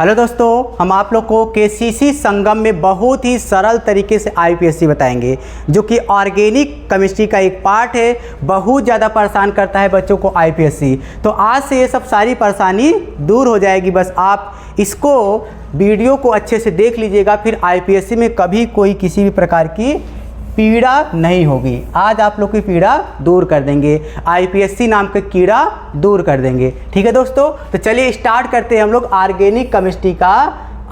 Hello दोस्तों, हम आप लोग को केसीसी संगम में बहुत ही सरल तरीके से आईपीएससी बताएंगे, जो कि ऑर्गेनिक केमिस्ट्री का एक पार्ट है। बहुत ज़्यादा परेशान करता है बच्चों को आईपीएससी। तो आज से ये सब सारी परेशानी दूर हो जाएगी। बस आप इसको वीडियो को अच्छे से देख लीजिएगा, फिर आईपीएससी में कभी कोई किसी भी प्रकार की पीड़ा नहीं होगी। आज आप लोग की पीड़ा दूर कर देंगे, आईपीएससी नाम का कीड़ा दूर कर देंगे। ठीक है दोस्तों, तो चलिए स्टार्ट करते हैं हम लोग ऑर्गेनिक केमिस्ट्री का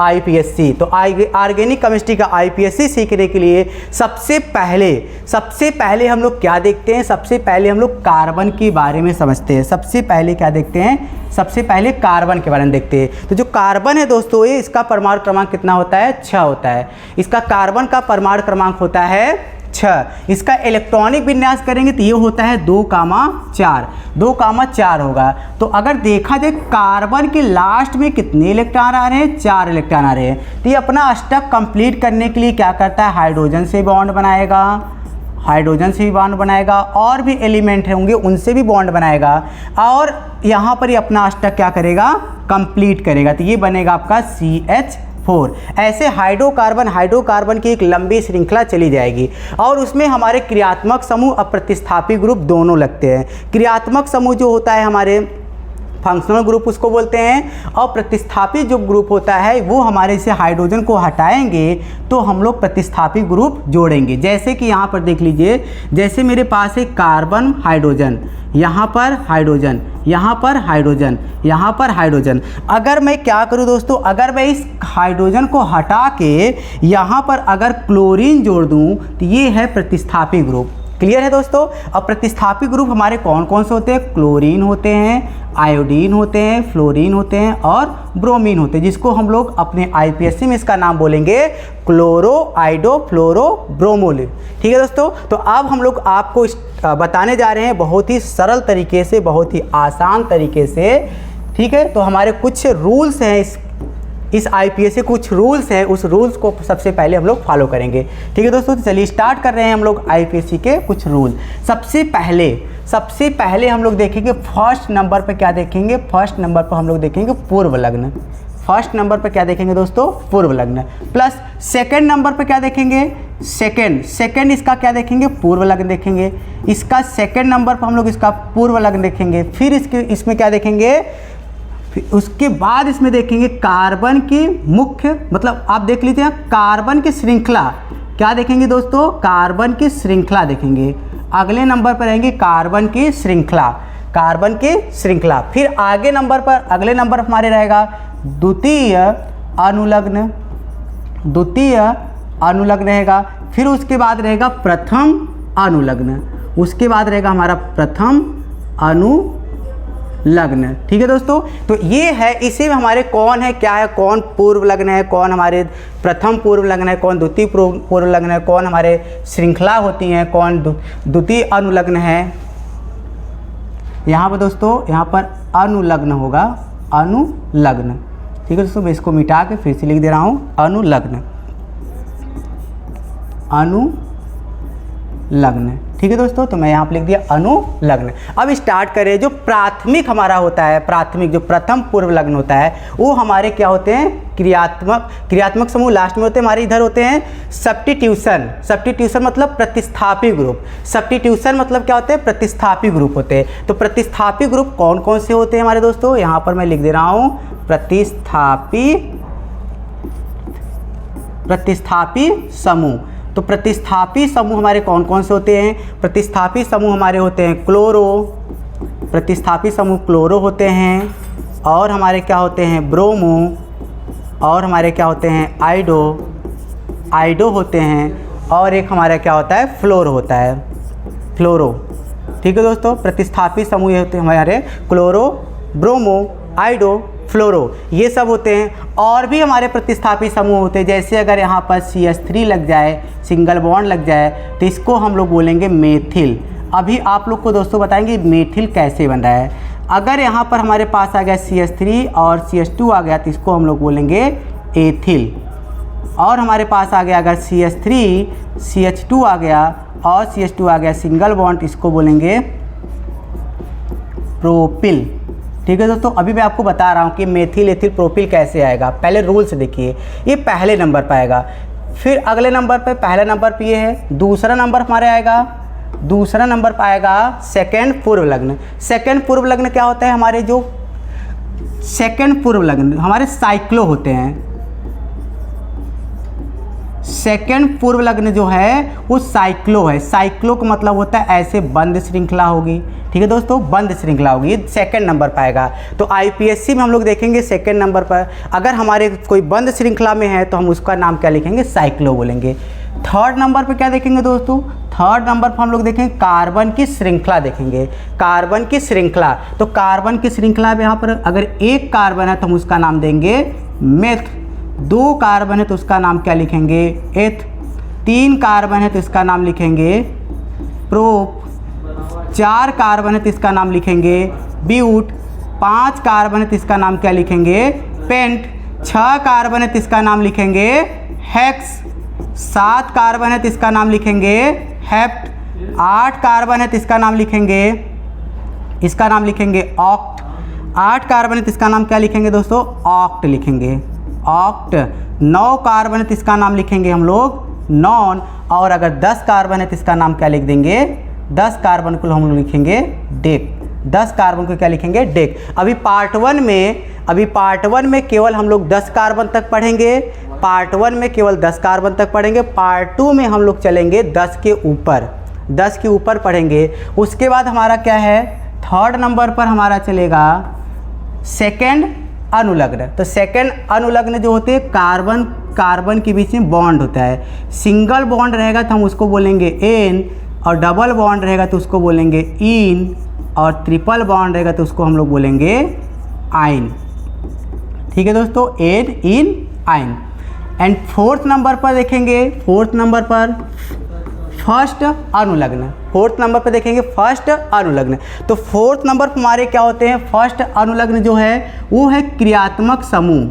आईपीएससी। तो ऑर्गेनिक केमिस्ट्री का आईपीएससी सीखने के लिए सबसे पहले हम लोग क्या देखते हैं? सबसे पहले हम लोग कार्बन के बारे में समझते हैं। सबसे पहले क्या देखते हैं? सबसे पहले कार्बन के बारे में देखते हैं। तो जो कार्बन है दोस्तों, ये इसका परमाणु क्रमांक कितना होता है? 6 होता है। इसका कार्बन का परमाणु क्रमांक होता है 6। इसका इलेक्ट्रॉनिक विन्यास करेंगे तो ये होता है 2,4 होगा। तो अगर देखा जाए कार्बन के लास्ट में कितने इलेक्ट्रॉन आ रहे हैं? 4 इलेक्ट्रॉन आ रहे हैं। तो ये अपना स्टक कंप्लीट करने के लिए क्या करता है? हाइड्रोजन से बॉन्ड बनाएगा, और भी एलिमेंट होंगे उनसे भी बॉन्ड बनाएगा, और यहाँ पर ये अपना स्टक क्या करेगा? कंप्लीट करेगा। तो ये बनेगा आपका CH4। ऐसे हाइड्रोकार्बन की एक लंबी श्रृंखला चली जाएगी, और उसमें हमारे क्रियात्मक समूह और प्रतिस्थापी ग्रुप दोनों लगते हैं। क्रियात्मक समूह जो होता है हमारे फंक्शनल ग्रुप उसको बोलते हैं, और प्रतिस्थापी जो ग्रुप होता है वो हमारे से हाइड्रोजन को हटाएंगे तो हम लोग प्रतिस्थापी ग्रुप जोड़ेंगे। जैसे कि यहाँ पर देख लीजिए, जैसे मेरे पास है कार्बन, हाइड्रोजन, यहाँ पर हाइड्रोजन, यहाँ पर हाइड्रोजन, यहाँ पर हाइड्रोजन। अगर मैं क्या करूँ दोस्तों, अगर मैं इस हाइड्रोजन को हटा के यहाँ पर अगर क्लोरीन जोड़ दूँ तो ये है प्रतिस्थापी ग्रुप। क्लियर है दोस्तों? अब प्रतिस्थापी ग्रुप हमारे कौन कौन से होते हैं? क्लोरीन होते हैं, आयोडीन होते हैं, फ्लोरीन होते हैं, और ब्रोमीन होते हैं, जिसको हम लोग अपने आईपीएससी में इसका नाम बोलेंगे क्लोरो आइडो फ्लोरो ब्रोमोल। ठीक है दोस्तों, तो अब हम लोग आपको बताने जा रहे हैं बहुत ही सरल तरीके से, बहुत ही आसान तरीके से। ठीक है, तो हमारे कुछ रूल्स हैं, इस आईपीएससी कुछ रूल्स हैं, उस रूल्स को सबसे पहले हम लोग फॉलो करेंगे। ठीक है दोस्तों, तो चलिए स्टार्ट कर रहे हैं हम लोग आईपीएससी के कुछ रूल। सबसे पहले हम लोग देखेंगे फर्स्ट नंबर पे क्या देखेंगे? फर्स्ट नंबर पर हम लोग देखेंगे पूर्व लग्न। फर्स्ट नंबर पर क्या देखेंगे दोस्तों? पूर्व लग्न। प्लस सेकंड नंबर पर क्या देखेंगे? सेकंड इसका क्या देखेंगे? पूर्व लग्न देखेंगे। इसका सेकंड नंबर पर हम लोग इसका पूर्व लग्न देखेंगे। फिर इसमें क्या देखेंगे? उसके बाद इसमें देखेंगे कार्बन की मुख्य, मतलब आप देख लीजिए कार्बन की श्रृंखला। क्या देखेंगे दोस्तों? कार्बन की श्रृंखला देखेंगे। अगले नंबर पर रहेंगे कार्बन की श्रृंखला। फिर अगले नंबर पर हमारे रहेगा द्वितीय अनुलग्न रहेगा। फिर उसके बाद रहेगा प्रथम अनुलग्न। उसके बाद रहेगा हमारा प्रथम अनुलग्न। ठीक है दोस्तों, तो ये है, इसी में हमारे कौन है, क्या है, कौन पूर्व लग्न है, कौन हमारे प्रथम पूर्व लग्न है, कौन द्वितीय पूर्व लग्न है, कौन हमारे श्रृंखला होती हैं, कौन द्वितीय अनुलग्न है। यहाँ पर दोस्तों, यहाँ पर अनुलग्न होगा, अनुलग्न। ठीक है दोस्तों, मैं इसको मिटा के फिर से लिख दे रहा हूँ, अनुलग्न। ठीक है दोस्तों, तो मैं यहाँ पर लिख दिया अनुलग्न। अब स्टार्ट करें। जो प्राथमिक हमारा होता है, जो प्रथम पूर्व लग्न होता है, वो हमारे क्या होते हैं? क्रियात्मक समूह लास्ट में होते हैं हमारे, इधर होते हैं सब्स्टिट्यूशन मतलब प्रतिस्थापी ग्रुप। सब्स्टिट्यूशन मतलब क्या होते हैं? प्रतिस्थापी ग्रुप होते हैं। तो प्रतिस्थापी ग्रुप कौन कौन से होते हैं हमारे दोस्तों? यहाँ पर मैं लिख दे रहा हूँ प्रतिस्थापी समूह। तो प्रतिस्थापी समूह हमारे कौन कौन से होते हैं? प्रतिस्थापी समूह हमारे होते हैं प्रतिस्थापी समूह क्लोरो होते हैं, और हमारे क्या होते हैं? ब्रोमो, और हमारे क्या होते हैं? आइडो होते हैं, और एक हमारा क्या होता है? फ्लोरो होता है, फ्लोरो। ठीक है दोस्तों, प्रतिस्थापी समूह ये होते हैं हमारे क्लोरो, ब्रोमो, आइडो, फ्लोरो, ये सब होते हैं। और भी हमारे प्रतिस्थापी समूह होते हैं, जैसे अगर यहाँ पर CH3 लग जाए, सिंगल बॉन्ड लग जाए, तो इसको हम लोग बोलेंगे मेथिल। अभी आप लोग को दोस्तों बताएंगे मेथिल कैसे बन रहा है। अगर यहाँ पर हमारे पास आ गया CH3 और CH2 आ गया तो इसको हम लोग बोलेंगे एथिल। और हमारे पास आ गया अगर CH3 CH2 आ गया और CH2 आ गया सिंगल बॉन्ड, इसको बोलेंगे प्रोपिल। ठीक है दोस्तों, अभी मैं आपको बता रहा हूँ कि मेथिल एथिल प्रोपिल कैसे आएगा। पहले रूल्स देखिए, ये पहले नंबर पर आएगा, फिर अगले नंबर पे पहला नंबर पे ये है, दूसरा नंबर हमारे आएगा, दूसरा नंबर पर आएगा सेकंड पूर्व लग्न। सेकंड पूर्व लग्न क्या होता है, हमारे जो सेकंड पूर्व लग्न हमारे साइक्लो होते हैं। सेकंड पूर्व लग्न जो है वो साइक्लो है। साइक्लो का मतलब होता है ऐसे बंद श्रृंखला होगी। ठीक है दोस्तों, बंद श्रृंखला होगी, ये सेकंड नंबर पर आएगा। तो आईपीएससी में हम लोग देखेंगे सेकंड नंबर पर अगर हमारे कोई बंद श्रृंखला में है तो हम उसका नाम क्या लिखेंगे, साइक्लो बोलेंगे। थर्ड नंबर पे क्या देखेंगे दोस्तों, थर्ड नंबर पर हम लोग देखेंगे कार्बन की श्रृंखला देखेंगे। कार्बन की श्रृंखला, तो कार्बन की श्रृंखला में यहाँ पर अगर एक कार्बन है तो हम उसका नाम देंगे मेथ, 2 कार्बन है तो उसका नाम क्या लिखेंगे, एथ, 3 कार्बन है तो इसका नाम लिखेंगे प्रोप, 4 कार्बन है तो इसका नाम लिखेंगे ब्यूट, 5 कार्बन है तो इसका नाम क्या लिखेंगे, पेंट, 6 कार्बन है तो इसका नाम लिखेंगे हेक्स, 7 कार्बन है तो इसका नाम लिखेंगे हेप्ट, 8 कार्बन है तो इसका नाम लिखेंगे, इसका नाम लिखेंगे ऑक्ट, 8 कार्बन है तो इसका नाम क्या लिखेंगे दोस्तों, ऑक्ट लिखेंगे, ऑक्ट। 9 कार्बन है तो इसका नाम लिखेंगे हम लोग नॉन, और अगर 10 कार्बन है तो इसका नाम क्या लिख देंगे, 10 कार्बन को हम लोग लिखेंगे डेक, 10 कार्बन को क्या लिखेंगे, डेक। अभी पार्ट 1 में केवल हम लोग 10 कार्बन तक पढ़ेंगे, पार्ट 1 में केवल 10 कार्बन तक पढ़ेंगे, पार्ट 2 में हम लोग चलेंगे 10 के ऊपर पढ़ेंगे। उसके बाद हमारा क्या है, थर्ड नंबर पर हमारा चलेगा सेकंड अनुलग्न। तो सेकंड अनुलग्न जो होते हैं कार्बन के बीच में बॉन्ड होता है। सिंगल बॉन्ड रहेगा तो हम उसको बोलेंगे एन, और डबल बॉन्ड रहेगा तो उसको बोलेंगे इन, और ट्रिपल बॉन्ड रहेगा तो उसको हम लोग बोलेंगे आइन। ठीक है दोस्तों, एन, इन, आइन। एंड फोर्थ नंबर पर देखेंगे, फोर्थ नंबर पर फर्स्ट अनुलग्न, फोर्थ नंबर पर देखेंगे फर्स्ट अनुलग्न। तो फोर्थ नंबर पर हमारे क्या होते हैं, फर्स्ट अनुलग्न जो है वो है क्रियात्मक समूह,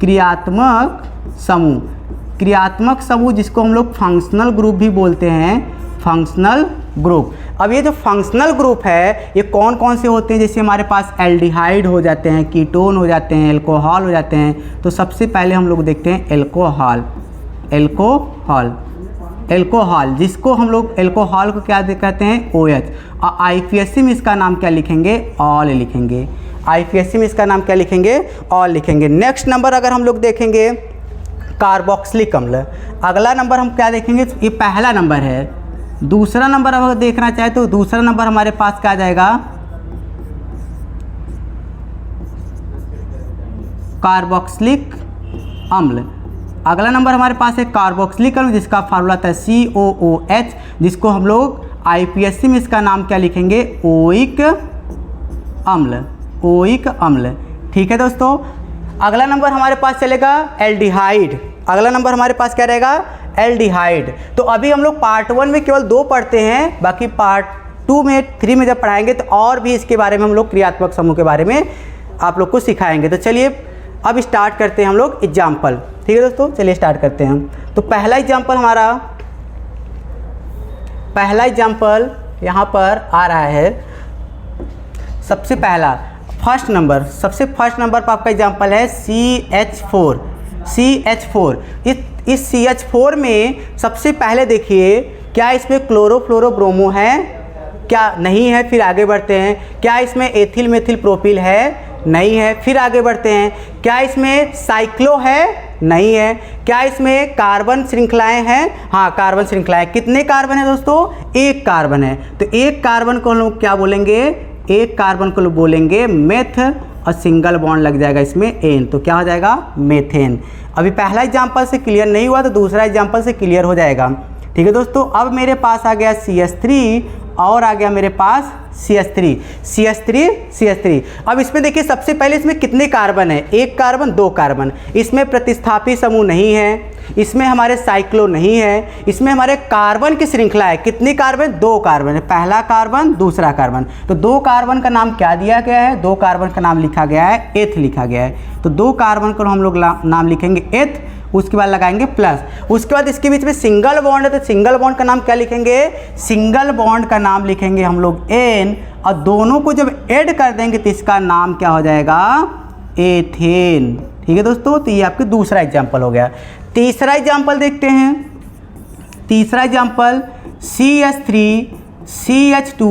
क्रियात्मक समूह, क्रियात्मक समूह जिसको हम लोग फंक्शनल ग्रुप भी बोलते हैं, फंक्शनल ग्रुप। अब ये जो फंक्शनल ग्रुप है ये कौन कौन से होते हैं, जैसे हमारे पास एल्डिहाइड हो जाते हैं, कीटोन हो जाते हैं, एल्कोहल हो जाते हैं। तो सबसे पहले हम लोग देखते हैं एल्कोहल, एल्कोहल जिसको हम लोग एल्कोहल को क्या कहते हैं, OH, और आईपीएससी में इसका नाम क्या लिखेंगे, ऑल लिखेंगे। आईपीएससी में इसका नाम क्या लिखेंगे, ऑल लिखेंगे। नेक्स्ट नंबर अगर हम लोग देखेंगे कार्बोक्सिलिक अम्ल, अगला नंबर हम क्या देखेंगे, ये पहला नंबर है। दूसरा नंबर अगर देखना चाहे तो दूसरा नंबर हमारे पास क्या आ जाएगा, कार्बोक्सिलिक अम्ल। अगला नंबर हमारे पास है कार्बोक्सिलिक अम्ल जिसका फार्मूला था COOH, जिसको हम लोग आईपीएससी में इसका नाम क्या लिखेंगे, ओइक अम्ल, ओइक अम्ल। ठीक है दोस्तों, अगला नंबर हमारे पास चलेगा एल्डिहाइड। अगला नंबर हमारे पास क्या रहेगा, एल्डिहाइड। तो अभी हम लोग पार्ट 1 में केवल 2 पढ़ते हैं, बाकी पार्ट 2 में 3 में जब पढ़ाएंगे तो और भी इसके बारे में हम लोग क्रियात्मक समूह के बारे में आप लोग को सिखाएंगे। तो चलिए अब स्टार्ट करते हैं हम लोग एग्जाम्पल। ठीक है दोस्तों, चलिए स्टार्ट करते हैं हम। तो पहला एग्जाम्पल हमारा, पहला एग्जाम्पल यहाँ पर आ रहा है, सबसे पहला फर्स्ट नंबर, सबसे फर्स्ट नंबर पर आपका एग्जाम्पल है CH4। CH4, इस CH4 में सबसे पहले देखिए क्या इसमें क्लोरोफ्लोरोब्रोमो है, क्या नहीं है, फिर आगे बढ़ते हैं। क्या इसमें एथिल मेथिल प्रोपिल है, नहीं है, फिर आगे बढ़ते हैं। क्या इसमें साइक्लो है, नहीं है। क्या इसमें कार्बन श्रृंखलाएं हैं, हाँ कार्बन श्रृंखलाएं। कितने कार्बन है दोस्तों, 1 कार्बन है। तो 1 कार्बन को हम लोग क्या बोलेंगे, 1 कार्बन को बोलेंगे मेथ, और सिंगल बॉन्ड लग जाएगा इसमें एन, तो क्या हो जाएगा, मेथेन। अभी पहला एग्जाम्पल से क्लियर नहीं हुआ तो दूसरा एग्जाम्पल से क्लियर हो जाएगा। ठीक है दोस्तों, अब मेरे पास आ गया CH3 और आ गया मेरे पास CH3। अब इसमें देखिए सबसे पहले इसमें कितने कार्बन है, 1 कार्बन 2 कार्बन। इसमें प्रतिस्थापी समूह नहीं है, इसमें हमारे साइक्लो नहीं है, इसमें हमारे कार्बन की श्रृंखला है। कितनी कार्बन, 2 कार्बन है, पहला कार्बन दूसरा कार्बन। तो 2 कार्बन का नाम क्या दिया गया है, 2 कार्बन का नाम लिखा गया है एथ लिखा गया है। तो 2 कार्बन को हम लोग नाम लिखेंगे एथ, उसके बाद लगाएंगे प्लस, उसके बाद इसके बीच में सिंगल बॉन्ड है तो सिंगल बॉन्ड का नाम क्या लिखेंगे, सिंगल बॉन्ड का नाम लिखेंगे हम लोग एन, और दोनों को जब ऐड कर देंगे तो इसका नाम क्या हो जाएगा, एथेन। ठीक है दोस्तों, तो ये आपके दूसरा एग्जाम्पल हो गया। तीसरा एग्जाम्पल देखते हैं। तीसरा एग्जाम्पल CH3 CH2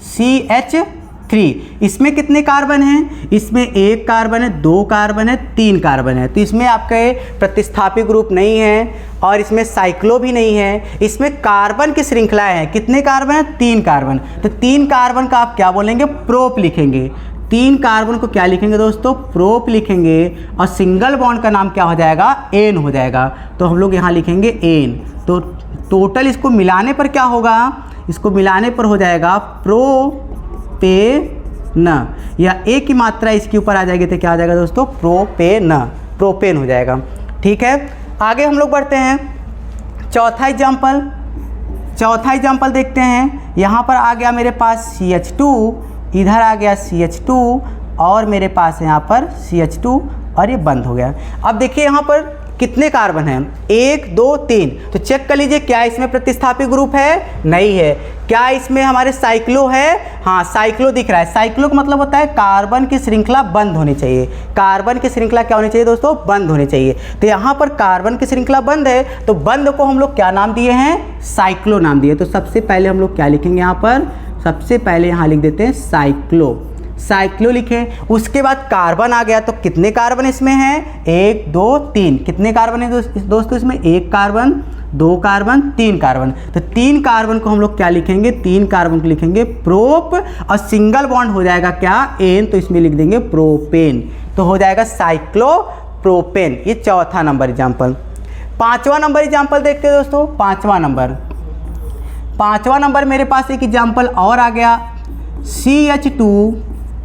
CH3। इसमें कितने कार्बन हैं, इसमें एक कार्बन है, दो कार्बन है, तीन कार्बन है। तो इसमें आपके प्रतिस्थापी ग्रुप नहीं है और इसमें साइक्लो भी नहीं है। इसमें कार्बन की श्रृंखलाएं हैं, कितने कार्बन है, तीन कार्बन। तो तीन कार्बन का आप क्या बोलेंगे, प्रोप लिखेंगे। तीन कार्बन को क्या लिखेंगे दोस्तों, प्रोप लिखेंगे, और सिंगल बॉन्ड का नाम क्या हो जाएगा, एन हो जाएगा। तो हम लोग यहाँ लिखेंगे एन। तो टोटल इसको मिलाने पर क्या होगा, इसको मिलाने पर हो जाएगा प्रोपेन, या एक की मात्रा इसके ऊपर आ जाएगी तो क्या आ जाएगा दोस्तों, प्रोपेन, प्रोपेन हो जाएगा। ठीक है, आगे हम लोग बढ़ते हैं। चौथा एग्जाम्पल देखते हैं। यहाँ पर आ गया मेरे पास CH2, इधर आ गया CH2, और मेरे पास है यहाँ पर CH2, और ये बंद हो गया। अब देखिए यहाँ पर कितने कार्बन हैं, 1 2 3। तो चेक कर लीजिए क्या इसमें प्रतिस्थापी ग्रुप है, नहीं है। क्या इसमें हमारे साइक्लो है, हाँ साइक्लो दिख रहा है। साइक्लो का मतलब होता है कार्बन की श्रृंखला बंद होनी चाहिए। कार्बन की श्रृंखला क्या होनी चाहिए दोस्तों, बंद होनी चाहिए। तो यहाँ पर कार्बन की श्रृंखला बंद है, तो बंद को हम लोग क्या नाम दिए हैं, साइक्लो नाम दिए। तो सबसे पहले हम लोग क्या लिखेंगे यहाँ पर, सबसे पहले यहाँ लिख देते हैं साइक्लो, साइक्लो लिखें। उसके बाद कार्बन आ गया, तो कितने कार्बन इसमें हैं, 1 2 3। कितने कार्बन है दोस्तों इसमें, एक कार्बन, दो कार्बन, तीन कार्बन। तो तीन कार्बन को हम लोग क्या लिखेंगे, तीन कार्बन को लिखेंगे प्रोप, और सिंगल बॉन्ड हो जाएगा क्या, एन, तो इसमें लिख देंगे प्रोपेन। तो हो जाएगा साइक्लो प्रोपेन। ये चौथा नंबर एग्जाम्पल। पांचवा नंबर एग्जाम्पल देखते हैं दोस्तों। पांचवा नंबर मेरे पास एक एग्जाम्पल और आ गया,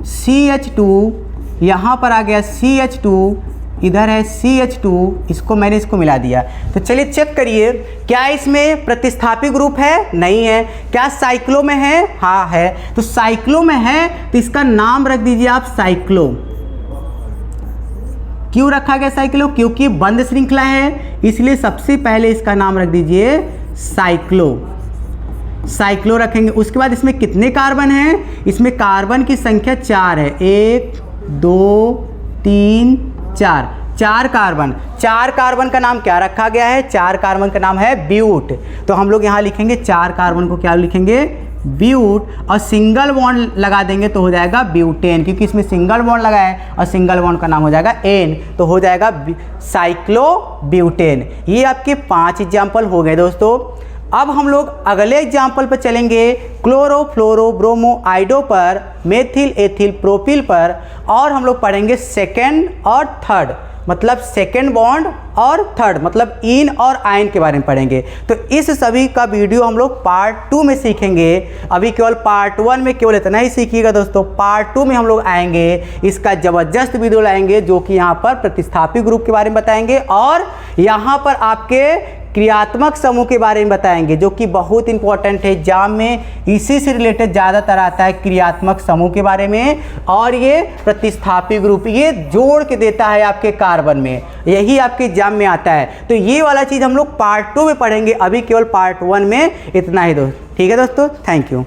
CH2, यहाँ पर आ गया CH2, इधर है CH2, इसको मैंने मिला दिया। तो चलिए चेक करिए क्या इसमें प्रतिस्थापी ग्रुप है, नहीं है। क्या साइक्लो में है, हाँ है। तो साइक्लो में है तो इसका नाम रख दीजिए आप साइक्लो। क्यों रखा गया साइक्लो, क्योंकि बंद श्रृंखला है, इसलिए सबसे पहले इसका नाम रख दीजिए साइक्लो। साइक्लो रखेंगे। उसके बाद इसमें कितने कार्बन हैं, इसमें कार्बन की संख्या 4 है, 1 2 3 4, 4 कार्बन। 4 कार्बन का नाम क्या रखा गया है, 4 कार्बन का नाम है ब्यूट। तो हम लोग यहाँ लिखेंगे 4 कार्बन को क्या लिखेंगे, ब्यूट, और सिंगल बॉन्ड लगा देंगे तो हो जाएगा ब्यूटेन, क्योंकि इसमें सिंगल बॉन्ड लगा है और सिंगल बॉन्ड का नाम हो जाएगा एन, तो हो जाएगा साइक्लो ब्यूटेन। ये आपके 5 एग्जाम्पल हो गए दोस्तों। अब हम लोग अगले एग्जाम्पल पर चलेंगे, क्लोरो फ्लोरो ब्रोमो आइडो पर, मेथिल एथिल प्रोपिल पर, और हम लोग पढ़ेंगे सेकेंड और थर्ड, मतलब सेकेंड बॉन्ड, और थर्ड मतलब इन और आयन के बारे में पढ़ेंगे। तो इस सभी का वीडियो हम लोग पार्ट 2 में सीखेंगे। अभी केवल पार्ट 1 में केवल इतना ही सीखिएगा दोस्तों। पार्ट 2 में हम लोग आएंगे, इसका ज़बरदस्त वीडियो लाएंगे जो कि यहाँ पर प्रतिस्थापी ग्रुप के बारे में बताएंगे, और यहाँ पर आपके क्रियात्मक समूह के बारे में बताएंगे, जो कि बहुत इंपॉर्टेंट है एग्जाम में। इसी से रिलेटेड ज़्यादातर आता है क्रियात्मक समूह के बारे में, और ये प्रतिस्थापी ग्रुप ये जोड़ के देता है आपके कार्बन में, यही आपके एग्जाम में आता है। तो ये वाला चीज़ हम लोग पार्ट 2 में पढ़ेंगे, अभी केवल पार्ट 1 में इतना ही दोस्त। ठीक है दोस्तों, थैंक यू।